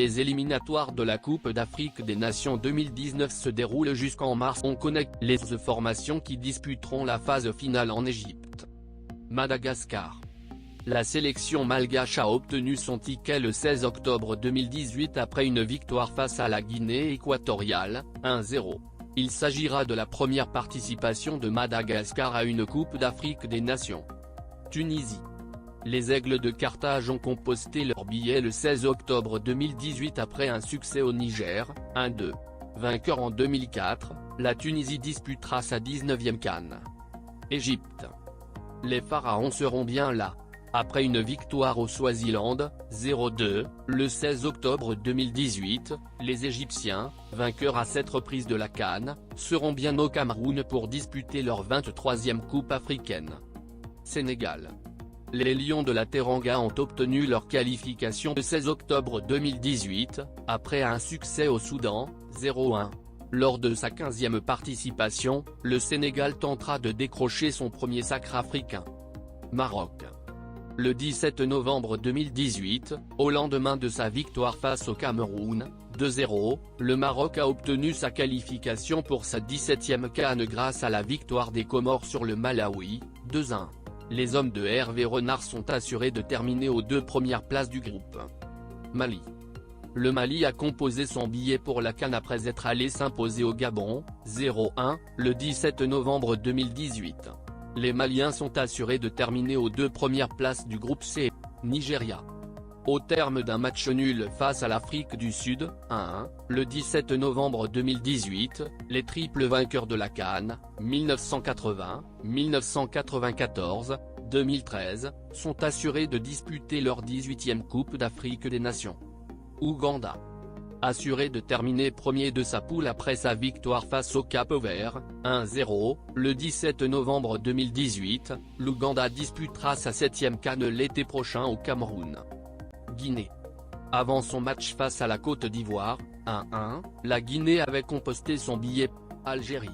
Les éliminatoires de la Coupe d'Afrique des Nations 2019 se déroulent jusqu'en mars. On connaît les formations qui disputeront la phase finale en Égypte. Madagascar. La sélection malgache a obtenu son ticket le 16 octobre 2018 après une victoire face à la Guinée équatoriale, 1-0. Il s'agira de la première participation de Madagascar à une Coupe d'Afrique des Nations. Tunisie. Les Aigles de Carthage ont composté leur billet le 16 octobre 2018 après un succès au Niger, 1-2. Vainqueur en 2004, la Tunisie disputera sa 19e CAN. Égypte. Les Pharaons seront bien là. Après une victoire au Swaziland, 0-2, le 16 octobre 2018, les Égyptiens, vainqueurs à 7 reprises de la CAN, seront bien au Cameroun pour disputer leur 23e Coupe africaine. Sénégal. Les Lions de la Teranga ont obtenu leur qualification le 16 octobre 2018, après un succès au Soudan, 0-1. Lors de sa 15e participation, le Sénégal tentera de décrocher son premier sacre africain. Maroc. Le 17 novembre 2018, au lendemain de sa victoire face au Cameroun, 2-0, le Maroc a obtenu sa qualification pour sa 17e CAN grâce à la victoire des Comores sur le Malawi, 2-1. Les hommes de Hervé Renard sont assurés de terminer aux 2 premières places du groupe. Mali. Le Mali a composé son billet pour la CAN après être allé s'imposer au Gabon, 0-1, le 17 novembre 2018. Les Maliens sont assurés de terminer aux 2 premières places du groupe C. Nigeria. Au terme d'un match nul face à l'Afrique du Sud, 1-1, le 17 novembre 2018, les triples vainqueurs de la CAN, 1980, 1994, 2013, sont assurés de disputer leur 18e Coupe d'Afrique des Nations. Ouganda. Assuré de terminer premier de sa poule après sa victoire face au Cap-Vert, 1-0, le 17 novembre 2018, l'Ouganda disputera sa 7e CAN l'été prochain au Cameroun. Guinée. Avant son match face à la Côte d'Ivoire, 1-1, la Guinée avait composté son billet. Algérie.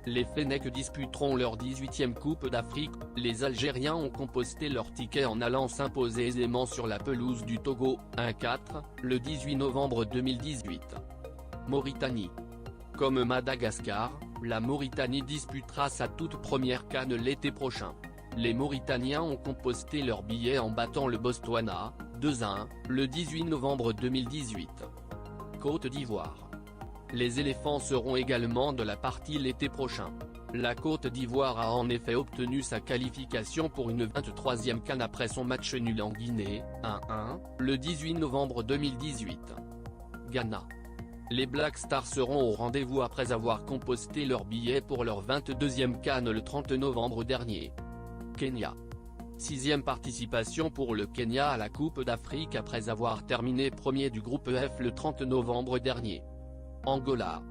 Les Fennecs disputeront leur 18e Coupe d'Afrique. Les Algériens ont composté leur ticket en allant s'imposer aisément sur la pelouse du Togo, 1-4, le 18 novembre 2018. Mauritanie. Comme Madagascar, la Mauritanie disputera sa toute première CAN l'été prochain. Les Mauritaniens ont composté leur billet en battant le Botswana, 2-1, le 18 novembre 2018. Côte d'Ivoire. Les éléphants seront également de la partie l'été prochain. La Côte d'Ivoire a en effet obtenu sa qualification pour une 23e CAN après son match nul en Guinée, 1-1, le 18 novembre 2018. Ghana. Les Black Stars seront au rendez-vous après avoir composté leur billet pour leur 22e CAN le 30 novembre dernier. Kenya. 6e participation pour le Kenya à la Coupe d'Afrique après avoir terminé premier du groupe F le 30 novembre dernier. Angola.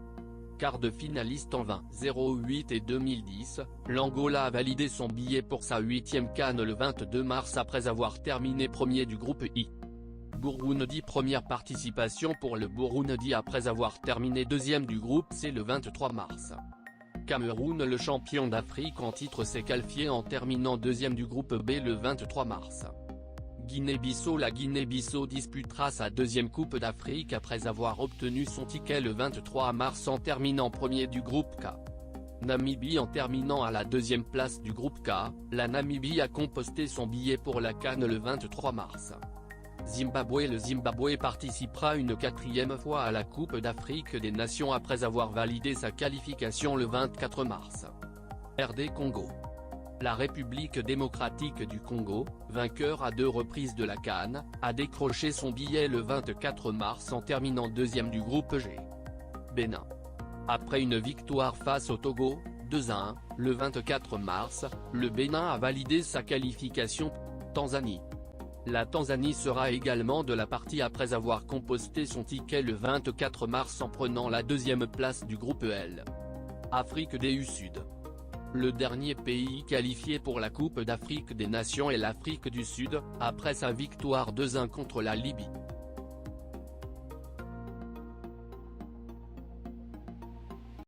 Quart de finaliste en 2008 et 2010, l'Angola a validé son billet pour sa 8e CAN le 22 mars après avoir terminé premier du groupe I. Burundi. Première participation pour le Burundi après avoir terminé deuxième du groupe C le 23 mars. Cameroun. Le champion d'Afrique en titre s'est qualifié en terminant deuxième du groupe B le 23 mars. Guinée-Bissau. La Guinée-Bissau disputera sa 2e Coupe d'Afrique après avoir obtenu son ticket le 23 mars en terminant premier du groupe K. Namibie. En terminant à la 2e place du groupe K, la Namibie a composté son billet pour la CAN le 23 mars. Zimbabwe. Le Zimbabwe participera une 4e fois à la Coupe d'Afrique des Nations après avoir validé sa qualification le 24 mars. RD Congo. La République démocratique du Congo, vainqueur à 2 reprises de la CAN, a décroché son billet le 24 mars en terminant deuxième du groupe G. Bénin. Après une victoire face au Togo, 2-1, le 24 mars, le Bénin a validé sa qualification. Tanzanie. La Tanzanie sera également de la partie après avoir composté son ticket le 24 mars en prenant la 2e place du groupe L. Afrique du Sud. Le dernier pays qualifié pour la Coupe d'Afrique des Nations est l'Afrique du Sud, après sa victoire 2-1 contre la Libye.